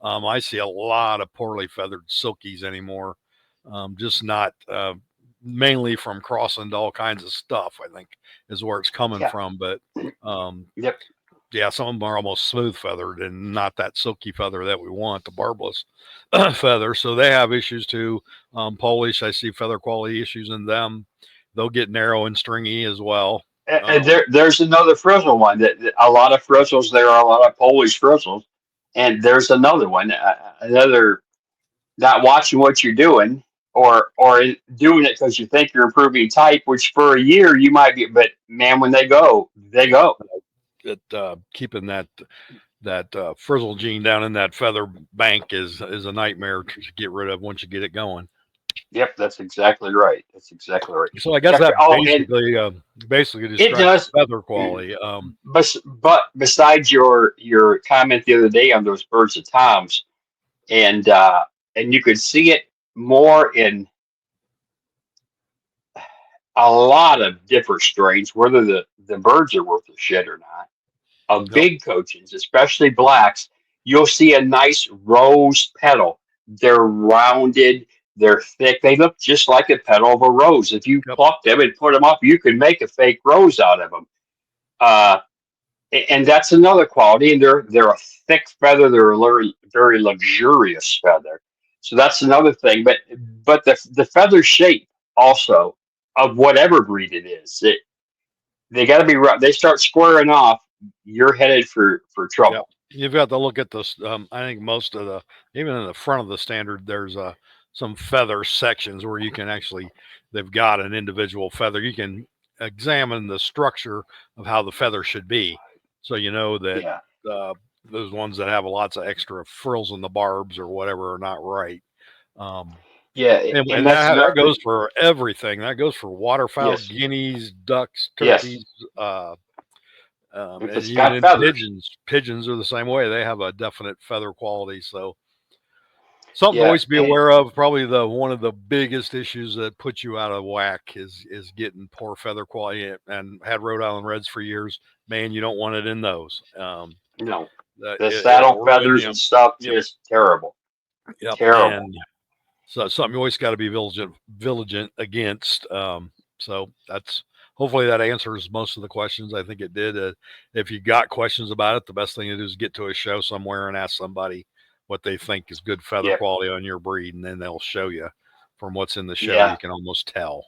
I see a lot of poorly feathered silkies anymore. Just not mainly from crossing to all kinds of stuff, I think is where it's coming Yeah. from. But um, Yep. yeah, some of them are almost smooth feathered and not that silky feather that we want, the barbless feather. So they have issues too. Polish, I see feather quality issues in them. They'll get narrow and stringy as well. And Um, there's another frizzle one that a lot of frizzles. There are a lot of Polish frizzles, and there's another one, another not watching what you're doing, or doing it because you think you're improving type, which for a year you might be, but man, when they go, they yeah, go. keeping that frizzle gene down in that feather bank is a nightmare to get rid of once you get it going. Yep, that's exactly right. That's exactly right. So I guess Yeah. that Oh, and basically it describes does. feather quality. But besides your comment the other day on those birds of toms, and you could see it more in a lot of different strains, whether the birds are worth a shit or not. Of Yep. big coachins, especially blacks, you'll see a nice rose petal. They're rounded, they're thick, they look just like a petal of a rose. If you Yep. pluck them and put them up, you can make a fake rose out of them. Uh, and that's another quality. And they're a thick feather. They're a very luxurious feather. So that's another thing. But the feather shape also of whatever breed it is, they got to be right. They start squaring off. You're headed for Yep. trouble. You've got to look at this. I think most of even in the front of the standard, there's some feather sections where you can actually, they've got an individual feather. You can examine the structure of how the feather should be. So you know that Yeah, uh, those ones that have lots of extra frills in the barbs or whatever are not right. Um, yeah, and and that's that another. goes for everything. That goes for waterfowl, Yes, guineas, ducks, yes. turkeys, If and it's even got in feathers, pigeons, pigeons are the same way. They have a definite feather quality. So something to yeah, always be aware of. Probably the one of the biggest issues that puts you out of whack is getting poor feather quality. And had Rhode Island Reds for years. Man, you don't want it in those. no, the It'll saddle ruin feathers you. and stuff Yep, just terrible, yep. terrible. And so something you always got to be vigilant against. So that's hopefully that answers most of the questions. I think it did. If you got questions about it, the best thing to do is get to a show somewhere and ask somebody what they think is good feather Yeah, quality on your breed, and then they'll show you from what's in the show. yeah. You can almost tell.